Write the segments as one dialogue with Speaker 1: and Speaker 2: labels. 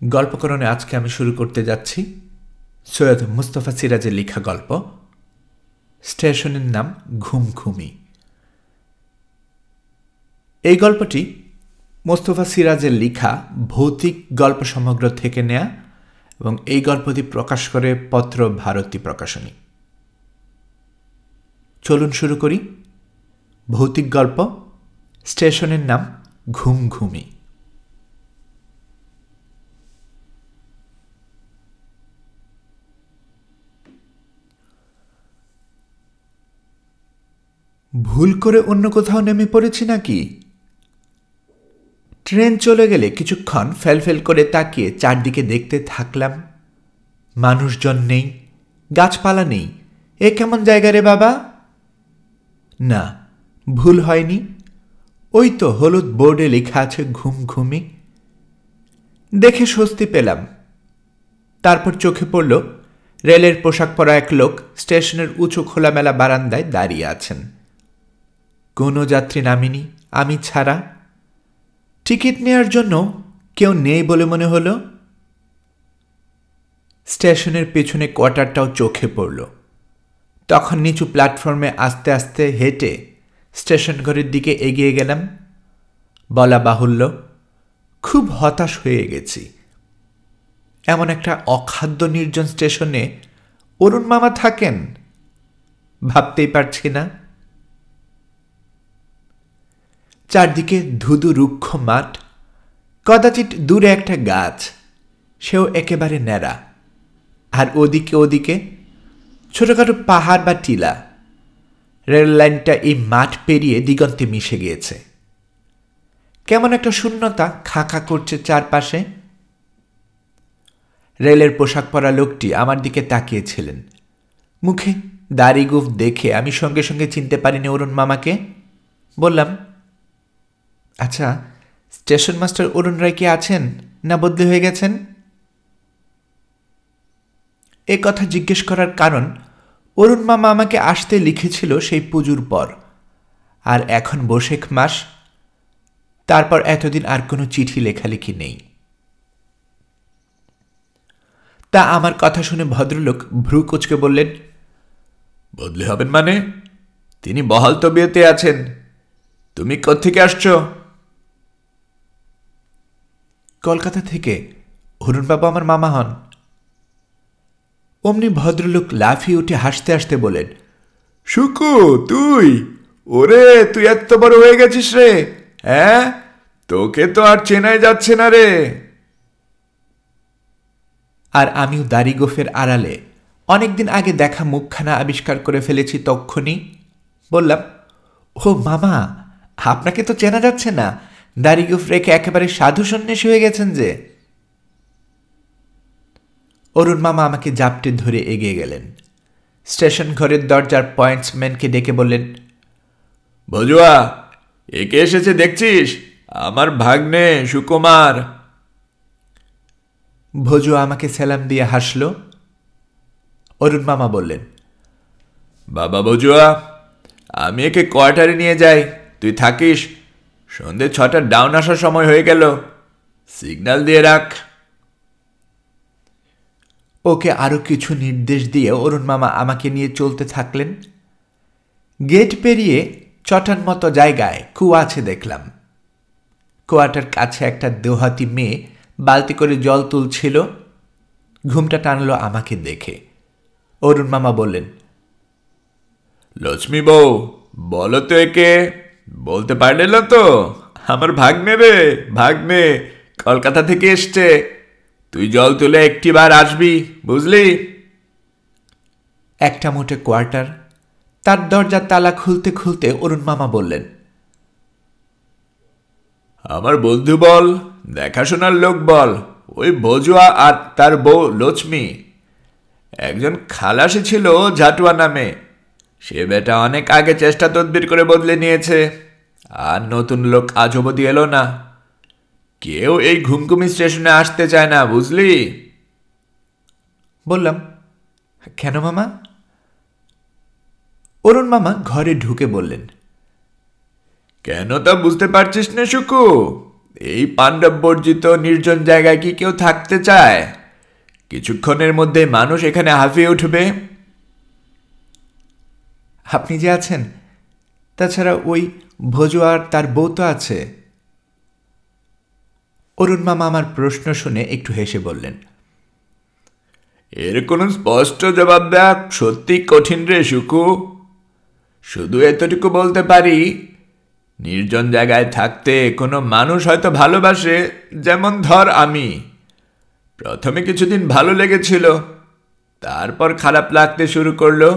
Speaker 1: গল্পকরণে আজকে আমি শুরু করতে যাচ্ছি সৈয়দ মুস্তফা সিরাজের লেখা গল্প স্টেশনের নাম ঘুমঘুমি। এই গল্পটি মুস্তফা সিরাজের লেখা ভৌতিক গল্প সমগ্র থেকে নেয়া এবং এই গল্পটি প্রকাশ করে পত্র ভারতী প্রকাশনী। চলুন শুরু করি। ভৌতিক গল্প স্টেশনের নাম ঘুমঘুমি। ভুল করে অন্য কোথাও নেমে পড়েছি নাকি? ট্রেন চলে গেলে কিছুক্ষণ ফেলফেল করে তাকিয়ে চারদিকে দেখতে থাকলাম। মানুষজন নেই, গাছপালা নেই। এ কেমন জায়গা রে বাবা? না, ভুল হয়নি। ওই তো হলুদ বোর্ডে লেখা আছে ঘুমঘুমি। দেখে স্বস্তি পেলাম। তারপর চোখে পড়ল রেলের পোশাক পরা এক লোক স্টেশনের উঁচু খোলামেলা বারান্দায় দাঁড়িয়ে আছেন। কোনো যাত্রী নামেনি, আমি ছাড়া। টিকিট নেয়ার জন্য কেউ নেই বলে মনে হলো। স্টেশনের পেছনে কোয়ার্টারটাও চোখে পড়ল। তখন নিচু প্ল্যাটফর্মে আস্তে আস্তে হেঁটে স্টেশন ঘরের দিকে এগিয়ে গেলাম। বলা বাহুল্য, খুব হতাশ হয়ে গেছি। এমন একটা অখাদ্য নির্জন স্টেশনে অরুণ মামা থাকেন, ভাবতেই পারছি না। চারদিকে ধুধু রুক্ষ মাঠ, কদাচিৎ দূরে একটা গাছ, সেও একেবারে ন্যাড়া। আর ওদিকে ছোটখাটো পাহাড় বা টিলা। রেল লাইনটা এই মাঠ পেরিয়ে দিগন্তে মিশে গিয়েছে। কেমন একটা শূন্যতা খাঁ করছে চারপাশে। রেলের পোশাক পরা লোকটি আমার দিকে তাকিয়েছিলেন। মুখে দাড়ি গোঁফ দেখে আমি সঙ্গে সঙ্গে চিনতে পারিনি অরুণ মামাকে। বললাম, আচ্ছা, স্টেশন মাস্টার অরুণ রায় কি আছেন না বদলি হয়ে গেছেন? এ কথা জিজ্ঞেস করার কারণ, অরুণ মামা আমাকে আসতে লিখেছিল সেই পুজোর পর, আর এখন বৈশাখ মাস। তারপর এতদিন আর কোনো চিঠি লেখালেখি নেই। তা আমার কথা শুনে ভদ্রলোক ভ্রু কুঁচকে বললেন, বদলি হবেন মানে? তিনি বহাল তবিয়তে আছেন। তুমি কোত্থেকে আসছো? কলকাতা থেকে। অরুণবাবু আমার মামা হন। অমনি ভদ্রলোক লাফিয়ে উঠে হাসতে হাসতে বলেন, শুকু তুই? ওরে, তুই এত বড় হয়ে গেছিস রে! হ্যাঁ, তোকে তো আর চেনাই যাচ্ছে না রে। আর আমিও দাড়ি গোফের আড়ালে অনেকদিন আগে দেখা মুখখানা আবিষ্কার করে ফেলেছি তক্ষুনি। বললাম, ও মামা, আপনাকে তো চেনা যাচ্ছে না। দাড়ি গোফ রেখে একেবারে সাধু সন্ন্যাসী হয়ে গেছেন যে। অরুণ মামা আমাকে জাপটে ধরে এগিয়ে গেলেন। স্টেশন ঘরের দরজার পয়েন্টসম্যানকে ডেকে বললেন, ভজুয়া, একে এসেছে দেখছিস? আমার ভাগ্নে সুকুমার। ভজুয়া আমাকে সালাম দিয়ে হাসল। অরুণ মামা বললেন, বাবা ভজুয়া, আমি একে কোয়ার্টারে নিয়ে যাই, তুই থাকিস। সন্ধে 6টার ডাউন আসার সময় হয়ে গেল, সিগন্যাল দিয়ে রাখ। ওকে আরো কিছু নির্দেশ দিয়ে অরুণ মামা আমাকে নিয়ে চলতে থাকলেন। গেট পেরিয়ে চটান মতো জায়গায় কুয়া আছে দেখলাম। কুয়াটার কাছে একটা দোহাতি মেয়ে বালতি করে জল তুলছিল। ঘুমটা টানলো আমাকে দেখে। অরুণ মামা বললেন, লক্ষ্মী বউ, বলো তো একে। বলতে পারলে না তো? আমার ভাগ্নে রে, ভাগ্নে, কলকাতা থেকে এসছে। তুই জল তুলে একটিবার আসবি, বুঝলি? একটা মোটে কোয়ার্টার। তার দরজার তালা খুলতে খুলতে অরুণ মামা বললেন, আমার বন্ধু বল, দেখাশোনার লোক বল, ওই ভজুয়া আর তার বউ লক্ষ্মী। একজন খালাসি ছিল ঝাটুয়া নামে, সে বেটা অনেক আগে চেষ্টা তদবির করে বদলে নিয়েছে, আর নতুন লোক আজ অবধি এলো না। কেউ এই ঘুমঘুমি স্টেশনে আসতে চায় না, বুঝলি? বললাম, কেন মামা? অরুণ মামা ঘরে ঢুকে বললেন, কেন তা বুঝতে পারছিস না শুকু? এই পাণ্ডব বর্জিত নির্জন জায়গায় কি কেউ থাকতে চায়? কিছুক্ষণের মধ্যে মানুষ এখানে হাঁফিয়ে উঠবে। আপনি যে আছেন, তাছাড়া ওই ভোজু আর তার বউ তো আছে। অরুণ মামা আমার প্রশ্ন শুনে একটু হেসে বললেন, এর কোনো স্পষ্ট জবাব দেওয়া সত্যি কঠিন রে সুকু। শুধু এতটুকু বলতে পারি, নির্জন জায়গায় থাকতে কোনো মানুষ হয়তো ভালোবাসে, যেমন ধর আমি। প্রথমে কিছুদিন ভালো লেগেছিল, তারপর খারাপ লাগতে শুরু করলো।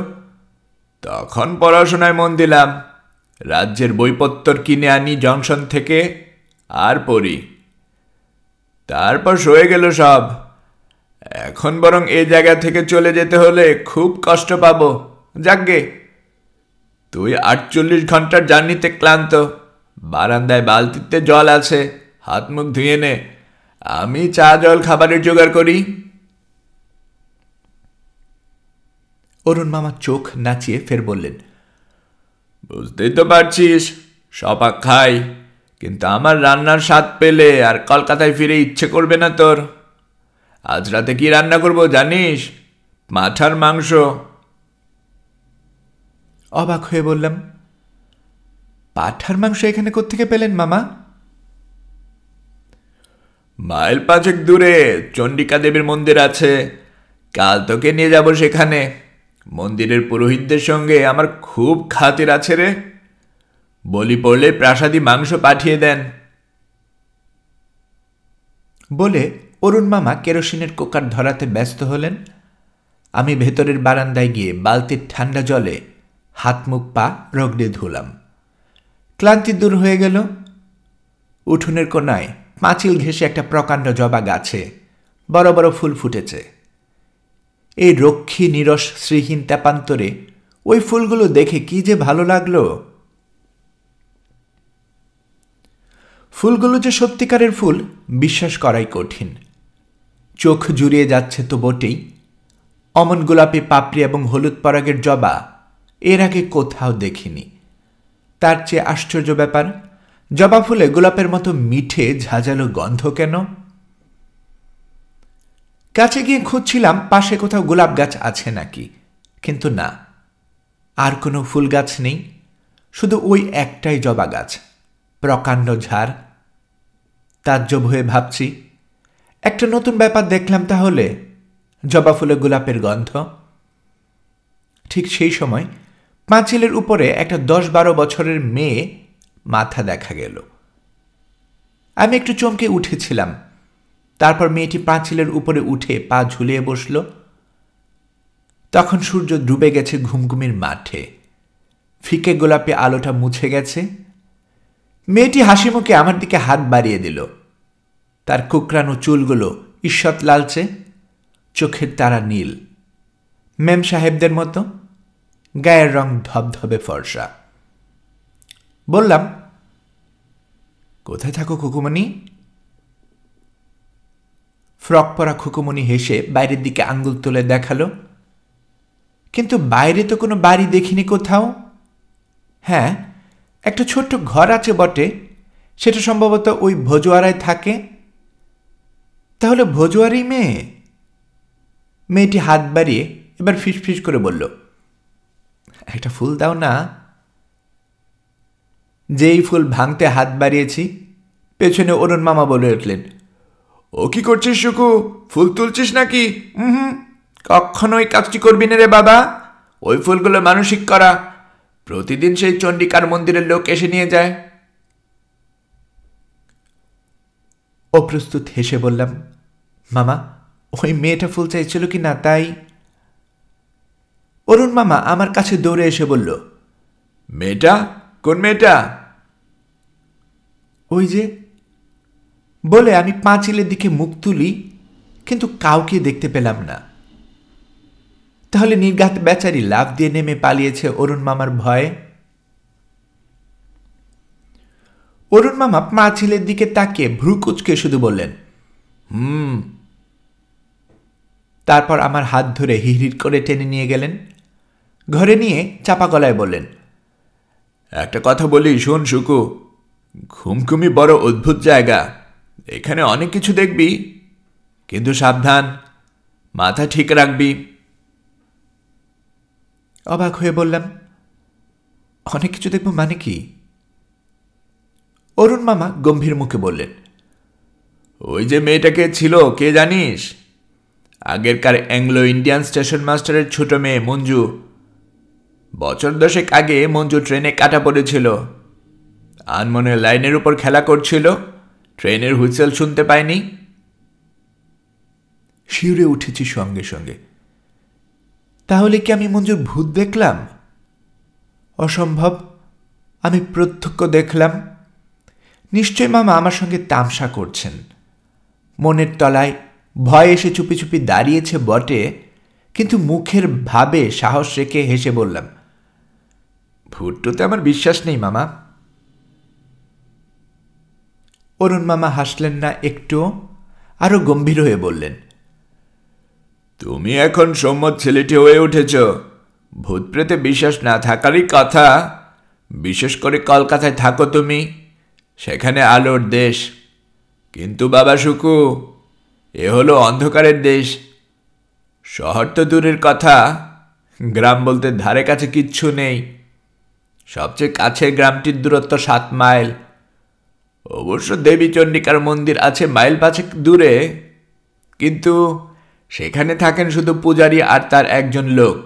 Speaker 1: তখন পড়াশোনায় মন দিলাম, রাজ্যের বইপত্তর কিনে আনি জংশন থেকে আর পড়ি। তারপর সয়ে গেল সব। এখন বরং এই জায়গা থেকে চলে যেতে হলে খুব কষ্ট পাবো। যাকগে, তুই 48 ঘন্টার জার্নিতে ক্লান্ত, বারান্দায় বালতিতে জল আছে, হাত মুখ ধুয়ে নে, আমি চা জল খাবারের জোগাড় করি। অরুণ মামা চোখ নাচিয়ে ফের বললেন, বুঝতেই তো পারছিস, সপাক খাই, কিন্তু আমার রান্নার স্বাদ পেলে আর কলকাতায় ফিরে ইচ্ছে করবে না তোর। আজ রাতে কি রান্না করব জানিস? মাঠার মাংস। অবাক হয়ে বললাম, পাঠার মাংস এখানে কোত্থেকে পেলেন মামা? মাইল 5 দূরে চণ্ডিকা দেবীর মন্দির আছে, কাল তোকে নিয়ে যাব সেখানে। মন্দিরের পুরোহিতদের সঙ্গে আমার খুব খাতির আছে রে, বলি পড়লে প্রাসাদী মাংস পাঠিয়ে দেন। বলে অরুণ মামা কেরোসিনের কোকার ধরাতে ব্যস্ত হলেন। আমি ভেতরের বারান্দায় গিয়ে বালতির ঠান্ডা জলে হাত মুখ পা রগড়ে ধুলাম। ক্লান্তি দূর হয়ে গেল। উঠোনের কোনায় পাঁচিল ঘেঁষে একটা প্রকাণ্ড জবা গাছে বড় বড় ফুল ফুটেছে। এই রক্ষী নিরস শ্রীহীন তেপান্তরে ওই ফুলগুলো দেখে কি যে ভালো লাগলো। ফুলগুলো যে সত্যিকারের ফুল বিশ্বাস করাই কঠিন। চোখ জুড়িয়ে যাচ্ছে তো বটেই। অমন গোলাপি পাপড়ি এবং হলুদ পরাগের জবা এর আগে কোথাও দেখিনি। তার চেয়ে আশ্চর্য ব্যাপার, জবা ফুলে গোলাপের মতো মিঠে ঝাঁঝালো গন্ধ কেন? কাছে গিয়ে খুঁজছিলাম পাশে কোথাও গোলাপ গাছ আছে নাকি, কিন্তু না, আর কোনো ফুল গাছ নেই, শুধু ওই একটাই জবা গাছ, প্রকাণ্ড ঝাড়। তাজ্জব হয়ে ভাবছি, একটা নতুন ব্যাপার দেখলাম তাহলে, জবা ফুলে গোলাপের গন্ধ। ঠিক সেই সময় পাঁচিলের উপরে একটা 10-12 বছরের মেয়ে মাথা দেখা গেল। আমি একটু চমকে উঠেছিলাম। তারপর মেয়েটি পাঁচিলের উপরে উঠে পা ঝুলিয়ে বসল। তখন সূর্য ডুবে গেছে ঘুমঘুমির মাঠে, ফিকে গোলাপি আলোটা মুছে গেছে। মেয়েটি হাসি মুখে আমার দিকে হাত বাড়িয়ে দিল। তার কুকরানো চুলগুলো ঈষৎ লালচে, চোখের তারা নীল, মেম সাহেবদের মতো, গায়ের রং ধবধবে ফর্সা। বললাম, কোথায় থাকো খুকুমণি? ফ্রক পরা খুকুমণি হেসে বাইরের দিকে আঙ্গুল তুলে দেখালো, কিন্তু বাইরে তো কোনো বাড়ি দেখিনি কোথাও। হ্যাঁ, একটা ছোট্ট ঘর আছে বটে, সেটা সম্ভবত ওই ভোজুয়ারায় থাকে। তাহলে ভোজুয়ারি মেয়ে? মেয়েটি হাত বাড়িয়ে এবার ফিসফিস করে বলল, একটা ফুল দাও না। যেই ফুল ভাঙতে হাত বাড়িয়েছি, পেছনে অরুণ মামা বলে উঠলেন, ও কি করছিস সুকু, ফুল তুলছিস নাকি? কখনো ওই কাজটি করবি না রে বাবা, ওই ফুলগুলো মানসিক করা, প্রতিদিন সেই চণ্ডিকার মন্দিরের লোক এসে নিয়ে যায়। অপ্রস্তুত হেসে বললাম, মামা, ওই মেয়েটা ফুল চাইছিল কি না তাই। অরুণ মামা আমার কাছে দৌড়ে এসে বলল, মেয়েটা? কোন মেয়েটা? ওই যে। বলে আমি পাঁচিলের দিকে মুখ তুলি, কিন্তু কাউকে দেখতে পেলাম না। তাহলে নির্ঘাত বেচারি লাফ দিয়ে নেমে পালিয়েছে অরুণ মামার ভয়ে। অরুণ মামা পাঁচিলের দিকে তাকিয়ে ভ্রু কুঁচকে শুধু বললেন, তারপর আমার হাত ধরে হিড়হিড় করে টেনে নিয়ে গেলেন। ঘরে নিয়ে চাপা গলায় বললেন, একটা কথা বলি শোন সুকু, ঘুমঘুমি বড় অদ্ভুত জায়গা, এখানে অনেক কিছু দেখবি, কিন্তু সাবধান, মাথা ঠিক রাখবি। অবাক হয়ে বললাম, অনেক কিছু দেখব মানে কি? অরুণ মামা গম্ভীর মুখে বললেন, ওই যে মেয়েটাকে ছিল কে জানিস? আগেরকার অ্যাংলো ইন্ডিয়ান স্টেশন মাস্টারের ছোট মেয়ে মঞ্জু। বছর 10 আগে মঞ্জু ট্রেনে কাটা পড়েছিল। আনমনে লাইনের উপর খেলা করছিল, ট্রেনের হুইসেল শুনতে পায়নি। শিউরে উঠেছি সঙ্গে সঙ্গে। তাহলে কি আমি মঞ্জুর ভূত দেখলাম? অসম্ভব, আমি প্রত্যক্ষ দেখলাম। নিশ্চয় মামা আমার সঙ্গে তামসা করছেন। মনের তলায় ভয় এসে চুপি চুপি দাঁড়িয়েছে বটে, কিন্তু মুখের ভাবে সাহস রেখে হেসে বললাম, ভূতটাতে আমার বিশ্বাস নেই মামা। অরুণ মামা হাসলেন না একটুও, আরো গম্ভীর হয়ে বললেন, তুমি এখন সম্মত ছেলেটি হয়ে উঠেছ। ভূত প্রেতে বিশ্বাস না থাকারই কথা। বিশেষ করে কলকাতায় থাকো তুমি, সেখানে আলোর দেশ। কিন্তু বাবা সুকু, এ হলো অন্ধকারের দেশ। শহর তো দূরের কথা, গ্রাম বলতে ধারে কাছে কিচ্ছু নেই। সবচেয়ে কাছের গ্রামটির দূরত্ব 7 মাইল। অবশ্য দেবী চণ্ডিকার মন্দির আছে মাইল 5 দূরে, কিন্তু সেখানে থাকেন শুধু পূজারী আর তার একজন লোক।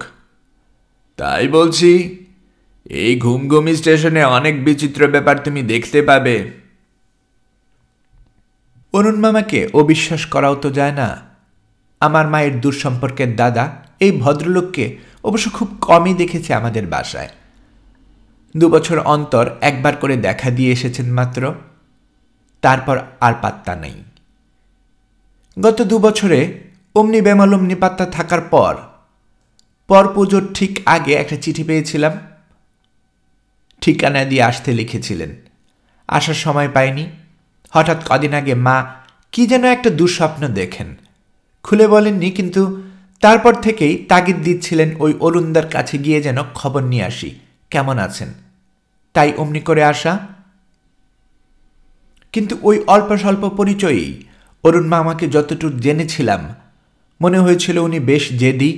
Speaker 1: তাই বলছি, এই ঘুমঘুমি স্টেশনে অনেক বিচিত্র ব্যাপার তুমি দেখতে পাবে। অরুণ মামাকে অবিশ্বাস করাও তো যায় না। আমার মায়ের দূর সম্পর্কের দাদা এই ভদ্রলোককে অবশ্য খুব কমই দেখেছে আমাদের বাসায়। 2 বছর অন্তর একবার করে দেখা দিয়ে এসেছেন মাত্র, তারপর আর পাত্তা নেই। গত 2 বছরে অমনি বেমাল অমনি পাত্তা থাকার পর পুজোর ঠিক আগে একটা চিঠি পেয়েছিলাম। ঠিকানা দিয়ে আসতে লিখেছিলেন। আসার সময় পাইনি। হঠাৎ কদিন আগে মা কি যেন একটা দুঃস্বপ্ন দেখেন, খুলে বলেননি, কিন্তু তারপর থেকেই তাগিদ দিচ্ছিলেন ওই অরুণদার কাছে গিয়ে যেন খবর নিয়ে আসি, কেমন আছেন। তাই অমনি করে আসা। কিন্তু ওই অল্প স্বল্প পরিচয়েই অরুণ মামাকে যতটুকু জেনেছিলাম, মনে হয়েছিল উনি বেশ জেদি,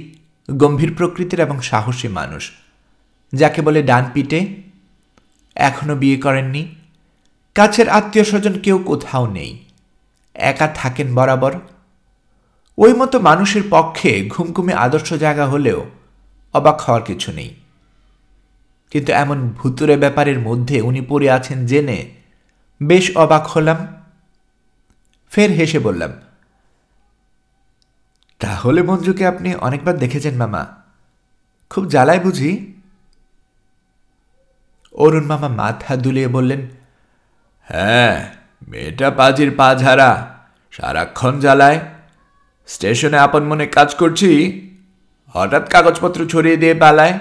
Speaker 1: গম্ভীর প্রকৃতির এবং সাহসী মানুষ, যাকে বলে ডান পিটে। এখনো বিয়ে করেননি। কাছের আত্মীয় স্বজন কেউ কোথাও নেই, একা থাকেন বরাবর। ওই মতো মানুষের পক্ষে ঘুমঘুমে আদর্শ জায়গা হলেও অবাক হওয়ার কিছু নেই। কিন্তু এমন ভুতুরে ব্যাপারের মধ্যে উনি পড়ে আছেন জেনে বেশ অবাক হলাম। ফের হেসে বললাম, তাহলে মঞ্জুকে আপনি অনেকবার দেখেছেন মামা? খুব জ্বালায় বুঝি? অরুণ মামা মাথা দুলিয়ে বললেন, হ্যাঁ, মেয়েটা পাজির পা ঝাড়া, সারাক্ষণ জ্বালায়। স্টেশনে আপন মনে কাজ করছি, হঠাৎ কাগজপত্র ছড়িয়ে দিয়ে পালায়।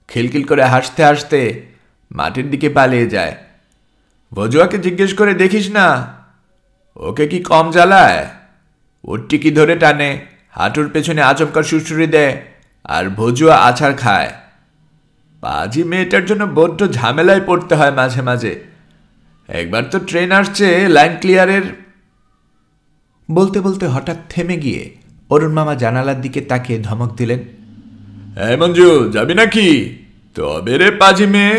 Speaker 1: খিলখিল করে হাসতে হাসতে মাটির দিকে পালিয়ে যায়। ভজুয়াকে জিজ্ঞেস করে দেখিস না, ওকে কি কম জ্বালায়? ওর টিকি ধরে টানে, হাঁটুর পেছনে আচমকা সুড়সুড়ি দেয়, আর ভজুয়া আছাড় খায়। পাজি মেয়েটার জন্য বড্ড ঝামেলায় পড়তে হয় মাঝে মাঝে। একবার তো ট্রেন আসছে লাইন ক্লিয়ারের। বলতে বলতে হঠাৎ থেমে গিয়ে অরুণ মামা জানালার দিকে তাকিয়ে ধমক দিলেন, এই মঞ্জু, যাবি নাকি? তবে রে পাজি মেয়ে।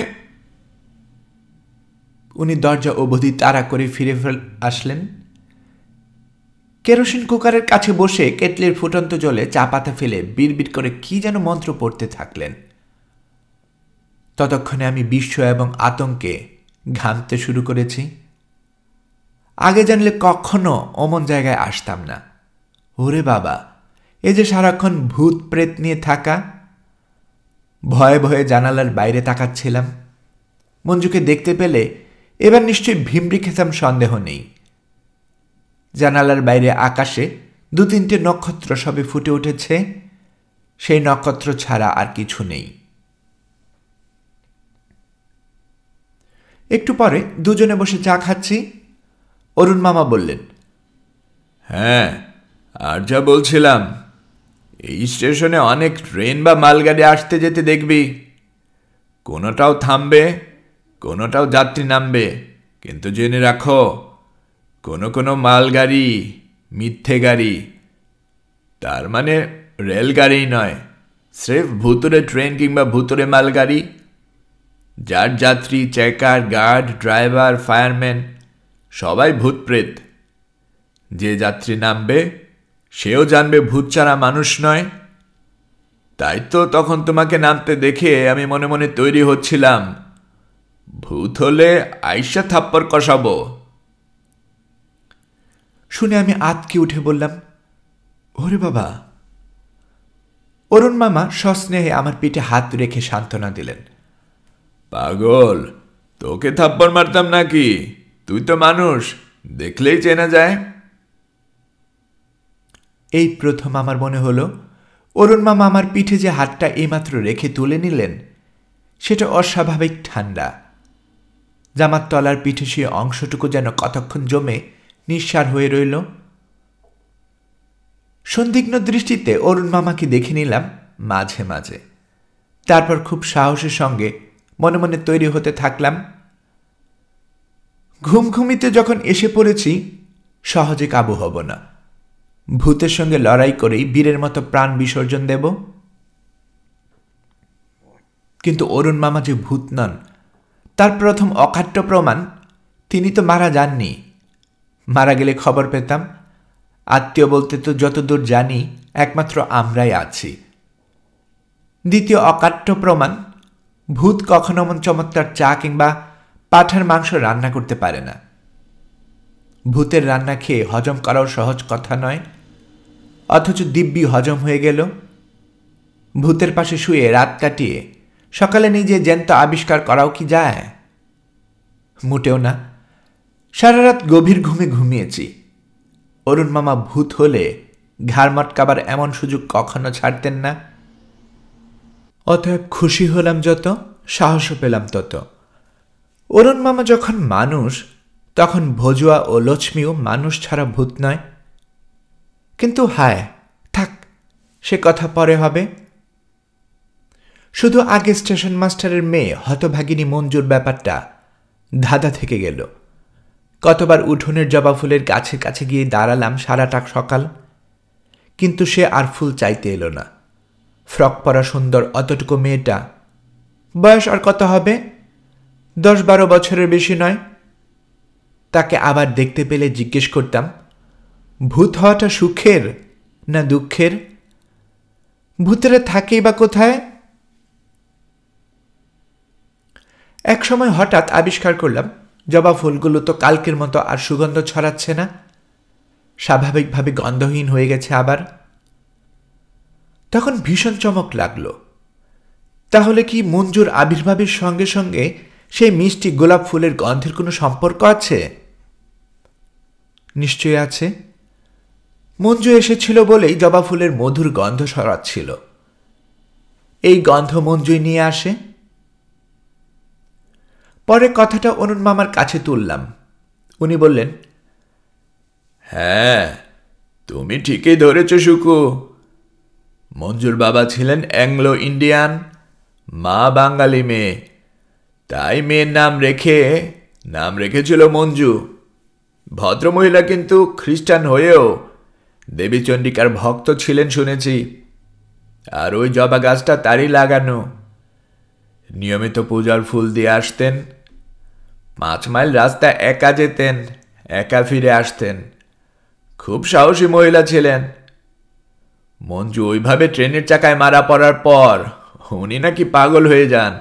Speaker 1: উনি দরজা অবধি তাড়া করে ফিরে আসলেন। কেরোসিন কুকারের কাছে বসে কেটলির ফুটন্ত জলে চা পাতা ফেলে বিড়বিড় করে কি যেন মন্ত্র পড়তে থাকলেন। ততক্ষণে আমি বিস্ময় এবং আতঙ্কে ঘামতে শুরু করেছি। আগে জানলে কখনো অমন জায়গায় আসতাম না। ওরে বাবা, এ যে সারাক্ষণ ভূত প্রেত নিয়ে থাকা। ভয়ে ভয়ে জানালার বাইরে তাকাচ্ছিলাম। মঞ্জুকে দেখতে পেলে এবার নিশ্চয়ই ভিমড়ি খেতাম, সন্দেহ নেই। জানালার বাইরে আকাশে 2-3টে নক্ষত্র সবে ফুটে উঠেছে, সেই নক্ষত্র ছাড়া আর কিছু নেই। একটু পরে দুজনে বসে চা খাচ্ছি। অরুণ মামা বললেন, হ্যাঁ, আর যা বলছিলাম, এই স্টেশনে অনেক ট্রেন বা মালগাড়ি আসতে যেতে দেখবি। কোনোটাও থামবে, কোনোটাও যাত্রী নামবে, কিন্তু জেনে রাখো, কোনো কোনো মালগাড়ি মিথ্যে গাড়ি, তার মানে রেলগাড়ি নয়, স্রেফ ভুতুরে ট্রেন কিংবা ভুতুরে মালগাড়ি, যার যাত্রী, চেকার, গার্ড, ড্রাইভার, ফায়ারম্যান সবাই ভূতপ্রেত। যে যাত্রী নামবে সেও জানবে ভূত ছাড়া মানুষ নয়। তাই তো তখন তোমাকে নামতে দেখে আমি মনে মনে তৈরি হচ্ছিলাম, ভূত হলে আইসা থাপ্পড় কষাবো। শুনে আমি আতকে উঠে বললাম, ওরে বাবা। অরুণ মামা সস্নেহে আমার পিঠে হাত রেখে সান্ত্বনা দিলেন, পাগল, তোকে থাপ্পড় মারতাম নাকি? তুই তো মানুষ, দেখলেই চেনা যায়। এই প্রথম আমার মনে হলো অরুণ মামা আমার পিঠে যে হাতটা এইমাত্র রেখে তুলে নিলেন সেটা অস্বাভাবিক ঠান্ডা। জামার তলার পিঠে সে অংশটুকু যেন কতক্ষণ জমে নিঃসার হয়ে রইল। সন্দিগ্ধ দৃষ্টিতে অরুণ মামাকে দেখে নিলাম মাঝে মাঝে, তারপর খুব সাহসের সঙ্গে মনে মনে তৈরি হতে থাকলাম, ঘুমঘুমিতে যখন এসে পড়েছি সহজে কাবু হব না, ভূতের সঙ্গে লড়াই করেই বীরের মতো প্রাণ বিসর্জন দেব। কিন্তু অরুণ মামা যে ভূত নন তার প্রথম অকাট্য প্রমাণ, তিনি তো মারা যাননি। মারা গেলে খবর পেতাম। আত্মীয় বলতে তো যতদূর জানি একমাত্র আমরাই আছি। দ্বিতীয় অকাট্য প্রমাণ, ভূত কখনো এমন চমৎকার চা কিংবা পাঁঠার মাংস রান্না করতে পারে না। ভূতের রান্না খেয়ে হজম করাও সহজ কথা নয়, অথচ দিব্যি হজম হয়ে গেল। ভূতের পাশে শুয়ে রাত কাটিয়ে সকালে নিজে জ্যান্ত আবিষ্কার করাও কি যায়? মোটেও না। সারা রাত গভীর ঘুমে ঘুমিয়েছি। অরুণ মামা ভূত হলে ঘাড় মটকাবার এমন সুযোগ কখনো ছাড়তেন না। অতএব খুশি হলাম যত, সাহসও পেলাম তত। অরুণ মামা যখন মানুষ, তখন ভজুয়া ও লক্ষ্মীও মানুষ ছাড়া ভূত নয়। কিন্তু হায় থাক, সে কথা পরে হবে। শুধু আগে স্টেশন মাস্টারের মেয়ে হতভাগিনী মঞ্জুর ব্যাপারটা ধাঁধা থেকে গেল। কতবার উঠোনের জবা ফুলের গাছের কাছে গিয়ে দাঁড়ালাম সারাটা সকাল, কিন্তু সে আর ফুল চাইতে এলো না। ফ্রক পরা সুন্দর অতটুকু মেয়েটা, বয়স আর কত হবে, 10-12 বছরের বেশি নয়। তাকে আবার দেখতে পেলে জিজ্ঞেস করতাম, ভূত হওয়াটা সুখের না দুঃখের? ভূতেরা থাকেই বা কোথায়? এক সময় হঠাৎ আবিষ্কার করলাম জবা ফুলগুলো তো কালকের মতো আর সুগন্ধ ছড়াচ্ছে না, স্বাভাবিকভাবে গন্ধহীন হয়ে গেছে আবার। তখন ভীষণ চমক লাগলো। তাহলে কি মঞ্জুর আবির্ভাবের সঙ্গে সঙ্গে সেই মিষ্টি গোলাপ ফুলের গন্ধের কোনো সম্পর্ক আছে? নিশ্চয়ই আছে। মঞ্জু এসেছিল বলেই জবা ফুলের মধুর গন্ধ ছড়াচ্ছিল। এই গন্ধ মঞ্জুই নিয়ে আসে। পরে কথাটা অরুণ মামার কাছে তুললাম। উনি বললেন, হ্যাঁ, তুমি ঠিকই ধরেছ শুকু। মঞ্জুর বাবা ছিলেন অ্যাংলো ইন্ডিয়ান, মা বাঙালি মেয়ে, তাই মেয়ের নাম রেখেছিল মঞ্জু। ভদ্রমহিলা কিন্তু খ্রিস্টান হয়েও দেবী চণ্ডিকার ভক্ত ছিলেন শুনেছি। আর ওই জবা গাছটা তারই লাগানো। নিয়মিত পূজার ফুল দিয়ে আসতেন। 5 মাইল রাস্তা একা যেতেন, একা ফিরে আসতেন। খুব সাহসী মহিলা ছিলেন। মঞ্জু ওইভাবে ট্রেনের চাকায় মারা পড়ার পর উনি নাকি পাগল হয়ে যান।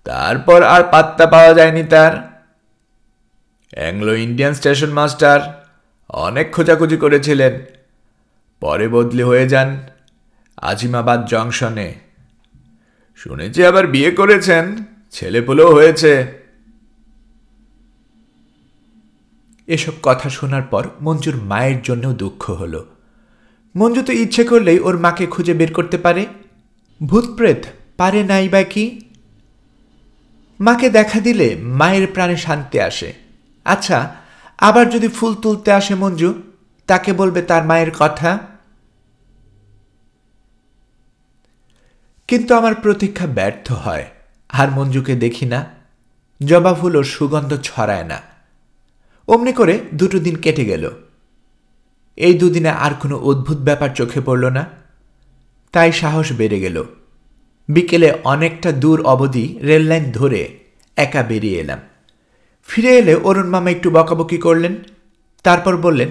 Speaker 1: তারপর আর পাত্তা পাওয়া যায়নি তার। অ্যাংলো ইন্ডিয়ান স্টেশন মাস্টার অনেক খোঁজাখুঁজি করেছিলেন। পরে বদলি হয়ে যান আজিমাবাদ জংশনে। শুনেছি আবার বিয়ে করেছেন, ছেলেপুলেও হয়েছে। এসব কথা শোনার পর মঞ্জুর মায়ের জন্যও দুঃখ হলো। মঞ্জু তো ইচ্ছে করলেই ওর মাকে খুঁজে বের করতে পারে, ভূতপ্রেত পারে নাই বা কি? মাকে দেখা দিলে মায়ের প্রাণে শান্তি আসে। আচ্ছা, আবার যদি ফুল তুলতে আসে মঞ্জু, তাকে বলবে তার মায়ের কথা। কিন্তু আমার প্রতীক্ষা ব্যর্থ হয়, আর মঞ্জুকে দেখি না। জবা ফুলও সুগন্ধ ছড়ায় না। অমনি করে 2 দিন কেটে গেল। এই 2 দিনে আর কোনো অদ্ভুত ব্যাপার চোখে পড়ল না, তাই সাহস বেড়ে গেল। বিকেলে অনেকটা দূর অবধি রেললাইন ধরে একা বেরিয়ে এলাম। ফিরে এলে অরুণ মামা একটু বকাবকি করলেন, তারপর বললেন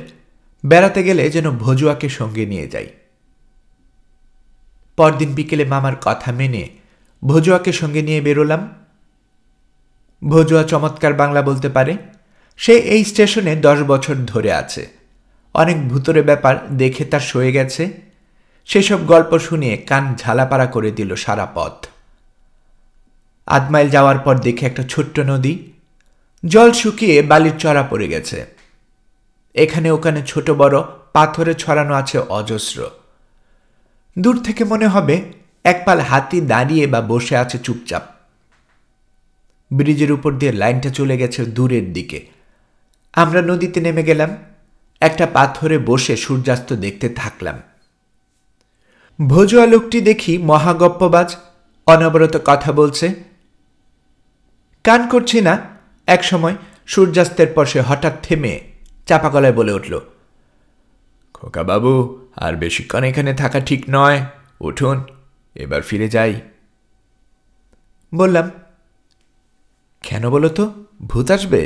Speaker 1: বেড়াতে গেলে যেন ভজুয়াকে সঙ্গে নিয়ে যাই। পরদিন বিকেলে মামার কথা মেনে ভজুয়াকে সঙ্গে নিয়ে বেরোলাম। ভজুয়া চমৎকার বাংলা বলতে পারে। সে এই স্টেশনে 10 বছর ধরে আছে। অনেক ভুতুরে ব্যাপার দেখে তার সয়ে গেছে। সেসব গল্প শুনিয়ে কান ঝালাপাড়া করে দিল সারা পথ। 8 মাইল যাওয়ার পর দেখে একটা ছোট্ট নদী, জল শুকিয়ে বালির চড়া পড়ে গেছে। এখানে ওখানে ছোট বড় পাথরে ছড়ানো আছে অজস্র। দূর থেকে মনে হবে একপাল হাতি দাঁড়িয়ে বা বসে আছে চুপচাপ। ব্রিজের উপর দিয়ে লাইনটা চলে গেছে দূরের দিকে। আমরা নদীতে নেমে গেলাম, একটা পাথরে বসে সূর্যাস্ত দেখতে থাকলাম। ভজুয়া লোকটি দেখি মহাগপ্পবাজ, অনবরত কথা বলছে। কান করছি না। এক সময় সূর্যাস্তের পর সে হঠাৎ থেমে চাপা গলায় বলে উঠল, খোকা বাবু, আর বেশিক্ষণ এখানে থাকা ঠিক নয়, উঠুন, এবার ফিরে যাই। বললাম, কেন বলো তো, ভূত আসবে?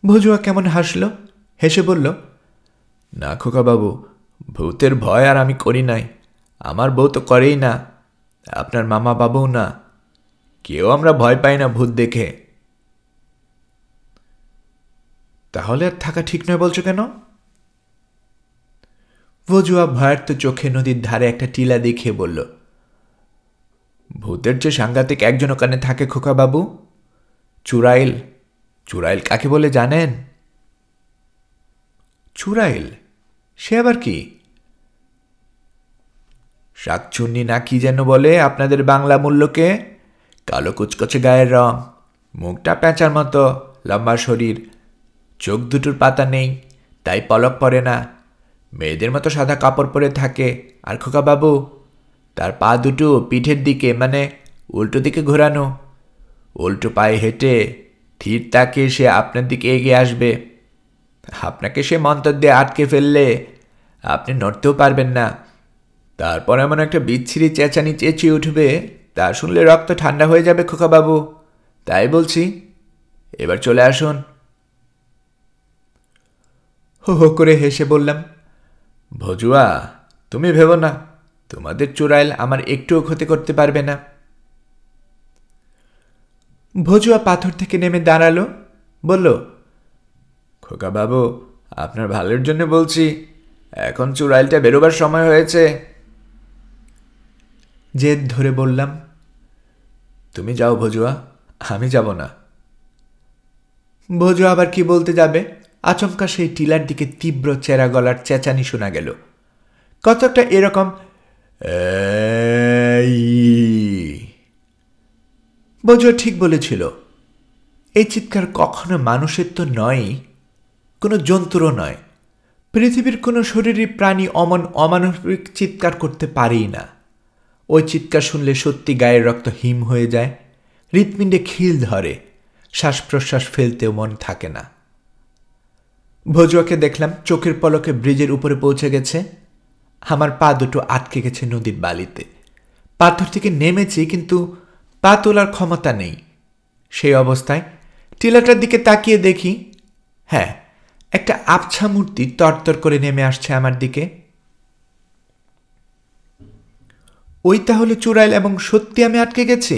Speaker 1: ভজুয়া কেমন হাসল, হেসে বলল, না খোকা বাবু, ভূতের ভয় আর আমি করি নাই। আমার বউ তো করেই না, আপনার মামা বাবুও না, কেউ আমরা ভয় পাই না ভূত দেখে। তাহলে আর থাকা ঠিক নয় বলছো কেন? ভজুয়া ভয়ার্ত চোখে নদীর ধারে একটা টিলা দেখিয়ে বলল, ভূতের যে সাংঘাতিক একজন ওখানে থাকে খোকা বাবু, চুড়াইল। চুড়াইল কাকে বলে জানেন? চুড়াইল? সে আবার কি? শাকচুন্নি না কি যেন বলে আপনাদের বাংলা মূল্যকে। কালো কুচকচে গায়ের রং, মুখটা প্যাঁচার মতো, লম্বা শরীর, চোখ দুটোর পাতা নেই, তাই পলক পড়ে না, মেয়েদের মতো সাদা কাপড় পরে থাকে। আর খোকা বাবু, তার পা দুটো পিঠের দিকে, মানে উল্টো দিকে ঘোরানো। উল্টো পায়ে হেঁটে ধীর তাকে সে আপনার দিকে এগিয়ে আসবে। আপনাকে সে মন্তর দিয়ে আটকে ফেললে আপনি নড়তেও পারবেন না। তারপর এমন একটা বিচ্ছিরি চেঁচানি চেঁচিয়ে উঠবে, তা শুনলে রক্ত ঠান্ডা হয়ে যাবে খোকা বাবু। তাই বলছি, এবার চলে আসুন। হো হো করে হেসে বললাম, ভজুয়া, তুমি ভেবো না, তোমাদের চুড়াইল আমার একটুও ক্ষতি করতে পারবে না। ভজুয়া পাথর থেকে নেমে দাঁড়ালো, বলল, খোকা বাবু, আপনার ভালোর জন্য বলছি, এখন চুড়াইলটা বেরোবার সময় হয়েছে। জেদ ধরে বললাম, তুমি যাও ভজুয়া, আমি যাব না। ভজুয়া আবার কি বলতে যাবে, আচমকা সেই টিলার দিকে তীব্র চেরা গলার চেঁচানি শোনা গেল। কতকটা এরকম, ভজুয়া ঠিক বলেছিল। এই চিৎকার কখনো মানুষের তো নয়ই, কোনো জন্তুরও নয়। পৃথিবীর কোনো শরীরী প্রাণী অমানবিক চিৎকার করতে পারেই না। ওই চিৎকার শুনলে সত্যি গায়ের রক্ত হিম হয়ে যায়, হৃৎপিণ্ডে খিল ধরে, শ্বাস প্রশ্বাস ফেলতেও মন থাকে না। ভজুয়াকে দেখলাম চোখের পলকে ব্রিজের উপরে পৌঁছে গেছে। আমার পা দুটো আটকে গেছে নদীর বালিতে। পাথর থেকে নেমেছি, কিন্তু পা তোলার ক্ষমতা নেই। সেই অবস্থায় টিলাটার দিকে তাকিয়ে দেখি, হ্যাঁ, একটা আবছা মূর্তি তরতর করে নেমে আসছে আমার দিকে। ওই তাহলে চুড়াইল, এবং সত্যি আমি আটকে গেছি,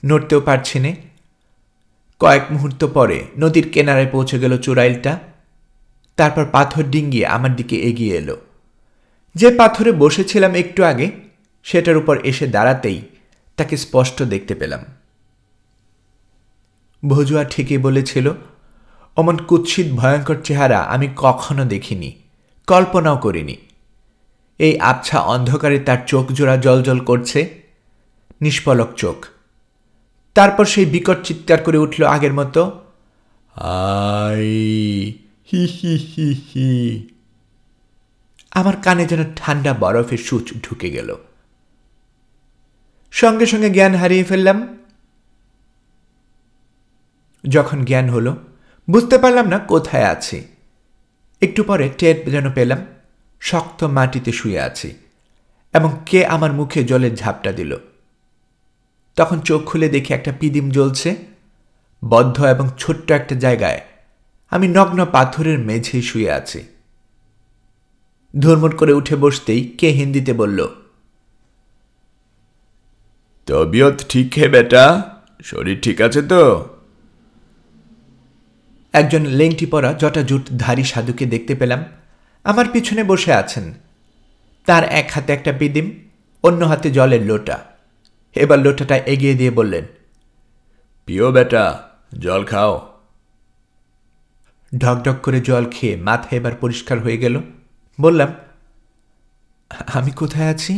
Speaker 1: নড়তেও পারছি না। কয়েক মুহূর্ত পরে নদীর কিনারায় পৌঁছে গেল চুড়াইলটা। তারপর পাথর ডিঙ্গিয়ে আমার দিকে এগিয়ে এলো। যে পাথরে বসেছিলাম একটু আগে, সেটার উপর এসে দাঁড়াতেই তাকে স্পষ্ট দেখতে পেলাম। ভজুয়া ঠিকই বলেছিল, অমন কুৎসিত ভয়ঙ্কর চেহারা আমি কখনো দেখিনি, কল্পনাও করিনি। এই আবছা অন্ধকারে তার চোখ জোড়া জ্বলজ্বল করছে, নিষ্পলক চোখ। তারপর সেই বিকট চিৎকার করে উঠল আগের মতো, আই হি হি হি হি। আমার কানে যেন ঠান্ডা বরফের সূচ ঢুকে গেল। সঙ্গে সঙ্গে জ্ঞান হারিয়ে ফেললাম। যখন জ্ঞান হলো বুঝতে পারলাম না কোথায় আছি। একটু পরে টের যেন পেলাম শক্ত মাটিতে শুয়ে আছি এবং কে আমার মুখে জলের ঝাপটা দিল। তখন চোখ খুলে দেখি একটা পিদিম জ্বলছে। বদ্ধ এবং ছোট্ট একটা জায়গায় আমি নগ্ন পাথরের মেঝেই শুয়ে আছি। ধুরমুর করে উঠে বসতেই কে হিন্দিতে বলল,
Speaker 2: তবিয়ত ঠিক হে বেটা, শরীর ঠিক আছে তো?
Speaker 1: একজন লেংটি পরা জটাজুটধারী সাধুকে দেখতে পেলাম আমার পিছনে বসে আছেন। তার এক হাতে একটা পিদিম, অন্য হাতে জলের লোটা। এবার লোটাটা এগিয়ে দিয়ে বললেন,
Speaker 2: পিও বেটা, জল খাও।
Speaker 1: ঢকঢক করে জল খেয়ে মাথা এবার পরিষ্কার হয়ে গেল। বললাম, আমি কোথায় আছি?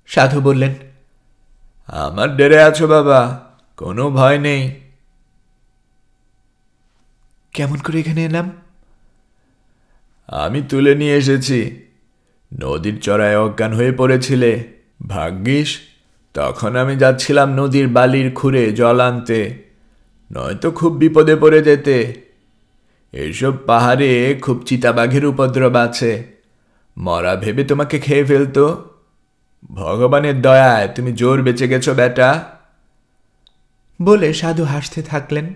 Speaker 1: সাধু বললেন,
Speaker 2: আমার ডেরে আছো বাবা, কোনো ভয় নেই।
Speaker 1: কেমন করে এখানে এলাম?
Speaker 2: আমি তুলে নিয়ে এসেছি। নদীর চড়ায় অজ্ঞান হয়ে পড়েছিলে, ভাগ্যিস তখন আমি যাচ্ছিলাম নদীর বালির খুঁড়ে জল আনতে, নয়তো খুব বিপদে পড়ে যেতে। এইসব পাহাড়ে খুব চিতাবাঘের উপদ্রব আছে, মরা ভেবে তোমাকে খেয়ে ফেলতো। ভগবানের দয়ায় তুমি জোর বেঁচে গেছো বেটা।
Speaker 1: বলে সাধু হাসতে থাকলেন।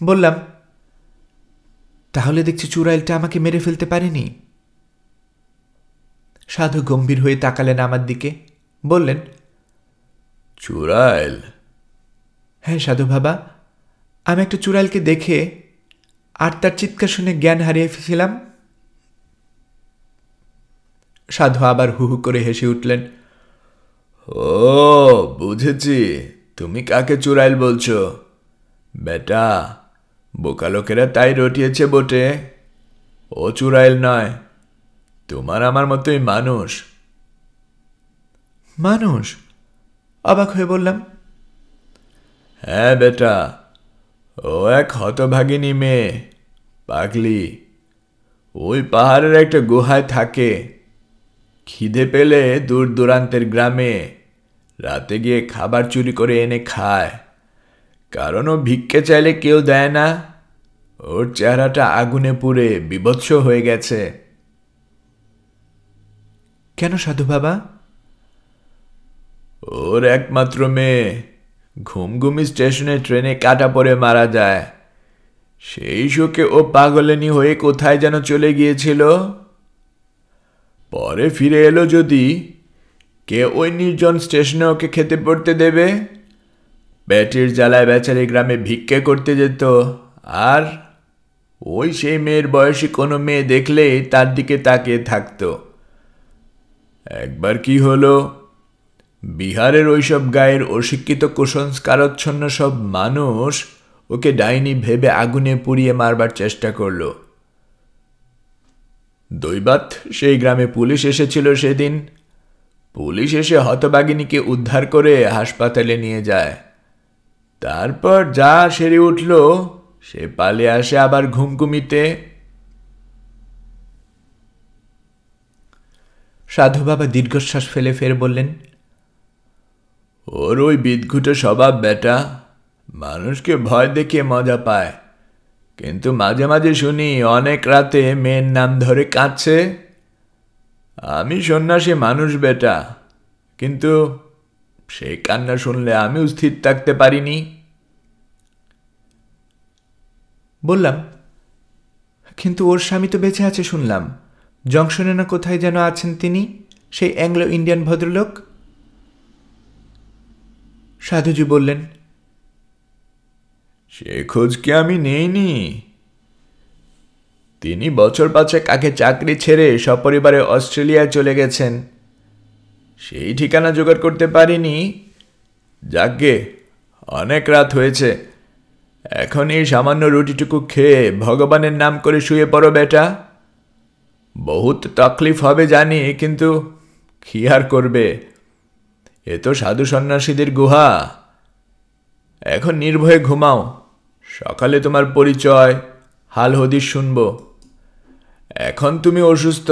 Speaker 1: বললাম, তাহলে দেখছি চুড়াইলটা আমাকে মেরে ফেলতে পারেনি। সাধু গম্ভীর হয়ে তাকালেন আমার দিকে, বললেন,
Speaker 2: চুড়াইল?
Speaker 1: হ্যাঁ সাধু বাবা, আমি একটা চুড়াইলকে দেখে আর তার চিৎকার শুনে জ্ঞান হারিয়ে ফেলেছিলাম। সাধু আবার হু হু করে হেসে উঠলেন।
Speaker 2: ও বুঝেছি, তুমি কাকে চুড়াইল বলছো। বেটা, বোকা লোকেরা তাই রটিয়েছে বটে, ও চুড়াইল নয়, তোমার আমার মতোই মানুষ।
Speaker 1: মানুষ? অবাক হয়ে বললাম,
Speaker 2: হ্যাঁ বেটা, ও এক হতভাগিনী মেয়ে, পাগলি। ওই পাহাড়ের একটা গুহায় থাকে। খিদে পেলে দূর দূরান্তের গ্রামে রাতে গিয়ে খাবার চুরি করে এনে খায়, কারণ ও ভিক্ষে চাইলে কেউ দেয় না। ওর চেহারাটা আগুনে পুড়ে বিভৎস হয়ে গেছে।
Speaker 1: কেন সাধু বাবা?
Speaker 2: ওর একমাত্র মেয়ে ঘুমঘুমি স্টেশনে ট্রেনে কাটা পড়ে মারা যায়। সেই শোকে ও পাগলেনি হয়ে কোথায় যেন চলে গিয়েছিল। পরে ফিরে এলো যদি, কে ওই নির্জন স্টেশনে ওকে খেতে পড়তে দেবে? পেটের জ্বালায় বেচারি গ্রামে ভিক্ষে করতে যেত, আর ওই সেই মেয়ের বয়সী কোনো মেয়ে দেখলেই তার দিকে তাকিয়ে থাকত। একবার কি হলো, বিহারের ওইসব গায়ের অশিক্ষিত কুসংস্কারচ্ছন্ন সব মানুষ ওকে ডাইনি ভেবে আগুনে পুড়িয়ে মারবার চেষ্টা করল। দৈবাত সেই গ্রামে পুলিশ এসেছিল সেদিন। পুলিশ এসে হতভাগিনীকে উদ্ধার করে হাসপাতালে নিয়ে যায়। তারপর যা সেরে উঠল, সে পালিয়ে আসে আবার ঘুমঘুমিতে।
Speaker 1: সাধু বাবা দীর্ঘশ্বাস ফেলে ফের বললেন,
Speaker 2: ওর ওই বিদঘুটে স্বভাব বেটা, মানুষকে ভয় দেখিয়ে মজা পায়। কিন্তু মাঝে মাঝে শুনি অনেক রাতে মেয়ের নাম ধরে কাঁদছে। আমি সন্ন্যাসী মানুষ বেটা, কিন্তু সেই কান্না শুনলে আমিও স্থির থাকতে পারিনি।
Speaker 1: বললাম, কিন্তু ওর স্বামী তো বেঁচে আছে শুনলাম, জংশনে না কোথায় যেন আছেন তিনি, সেই অ্যাংলো ইন্ডিয়ান ভদ্রলোক। সাধুজি বললেন,
Speaker 2: সে খোঁজ কি আমি নেইনি। তিনি বছর পাঁচেক আগে চাকরি ছেড়ে সপরিবারে অস্ট্রেলিয়ায় চলে গেছেন। সেই ঠিকানা জোগাড় করতে পারিনি। যাকগে, অনেক রাত হয়েছে, এখন এই সামান্য রুটিটুকু খেয়ে ভগবানের নাম করে শুয়ে পড়ো বেটা। বহুত তকলিফ হবে জানি, কিন্তু কি আর করবে, এ তো সাধু সন্ন্যাসীদের গুহা। এখন নির্ভয়ে ঘুমাও, সকালে তোমার পরিচয় হাল হদিস শুনব। এখন তুমি অসুস্থ।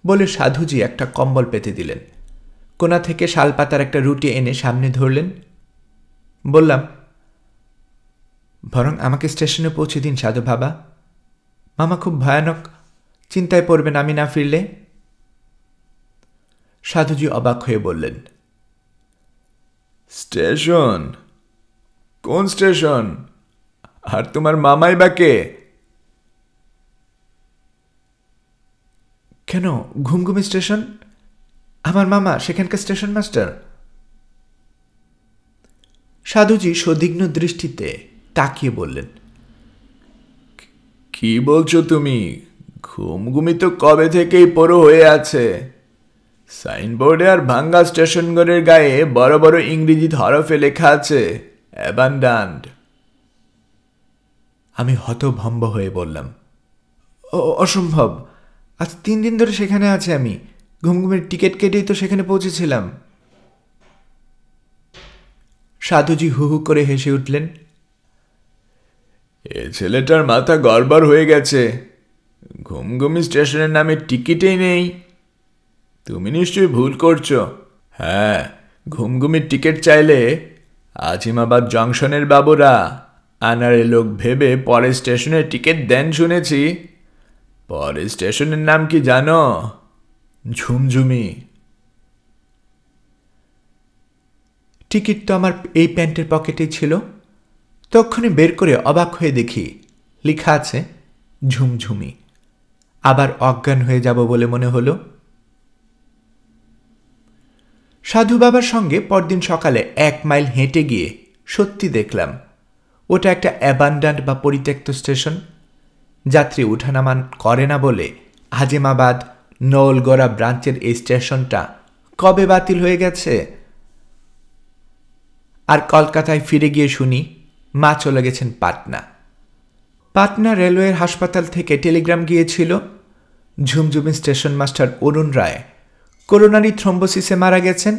Speaker 1: বলে সাধুজি একটা কম্বল পেতে দিলেন। কোণা থেকে শালপাতার একটা রুটি এনে সামনে ধরলেন। বললাম, বরং আমাকে স্টেশনে পৌঁছে দিন সাধু বাবা। মামা খুব ভয়ানক চিন্তায় পড়বেন আমি না ফিরলে। সাধুজি অবাক হয়ে বললেন,
Speaker 2: স্টেশন? কোন স্টেশন? আর তোমার মামাই বা কে?
Speaker 1: কেন, ঘুমঘুমি স্টেশন। আমার মামা সেখানকার স্টেশন মাস্টার। সাধুজি সদিগ্ধ দৃষ্টিতে তাকিয়ে বললেন,
Speaker 2: কি বলছো তুমি? ঘুমঘুমি তো কবে থেকেই পড়ো হয়ে আছে। সাইনবোর্ডে আর ভাঙ্গা স্টেশনঘরের গায়ে বড় বড় ইংরেজি হরফে লেখা আছে অ্যাবান্ডান্ড।
Speaker 1: আমি হতভম্ব হয়ে বললাম, অসম্ভব। আজ 3 দিন ধরে সেখানে আছে আমি। ঘুমঘুমের টিকিট কেটেই তো সেখানে পৌঁছেছিলাম। সাধুজি হু হু করে হেসে উঠলেন,
Speaker 2: এ ছেলেটার মাথা গড়বড় হয়ে গেছে। ঘুমঘুমি স্টেশনের নামে টিকিটেই নেই। তুমি নিশ্চয়ই ভুল করছো। হ্যাঁ, ঘুমঘুমির টিকিট চাইলে আজিমাবাদ জংশনের বাবুরা আনারে লোক ভেবে পরের স্টেশনের টিকিট দেন শুনেছি। পরের স্টেশনের নাম কি জানো? ঝুমঝুমি।
Speaker 1: টিকিট তো আমার এই প্যান্টের পকেটেই ছিল। তক্ষণে বের করে অবাক হয়ে দেখি লেখা আছে ঝুমঝুমি। আবার অজ্ঞান হয়ে যাব বলে মনে হলো। সাধু বাবার সঙ্গে পরদিন সকালে 1 মাইল হেঁটে গিয়ে সত্যি দেখলাম ওটা একটা অ্যাবান্ডান্ট বা পরিত্যক্ত স্টেশন। যাত্রী উঠানামান করে না বলে আজিমাবাদ নওলগড়া ব্রাঞ্চের এই স্টেশনটা কবে বাতিল হয়ে গেছে। আর কলকাতায় ফিরে গিয়ে শুনি মা চলে গেছেন পাটনা। পাটনা রেলওয়ের হাসপাতাল থেকে টেলিগ্রাম গিয়েছিল ঝুমঝুমি স্টেশন মাস্টার অরুণ রায় করোনারি থ্রম্বোসিসে মারা গেছেন।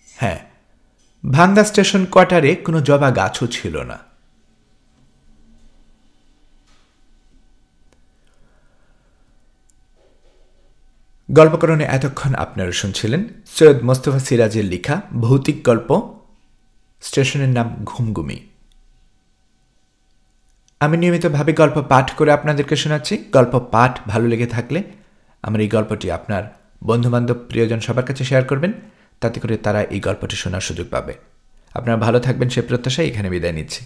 Speaker 1: হ্যাঁ, ভাঙ্গা স্টেশন কোয়ার্টারে কোনো জবা গাছও ছিল না। গল্পকরণে এতক্ষণ আপনারা শুনছিলেন সৈয়দ মোস্তফা সিরাজের লেখা ভৌতিক গল্প স্টেশনের নাম ঘুমঘুমি। আমি নিয়মিতভাবে গল্প পাঠ করে আপনাদেরকে শোনাচ্ছি। গল্প পাঠ ভালো লেগে থাকলে আমার এই গল্পটি আপনার বন্ধুবান্ধব প্রিয়জন সবার কাছে শেয়ার করবেন, তাতে করে তারা এই গল্পটি শোনার সুযোগ পাবে। আপনারা ভালো থাকবেন সে প্রত্যাশায় এখানে বিদায় নিচ্ছি।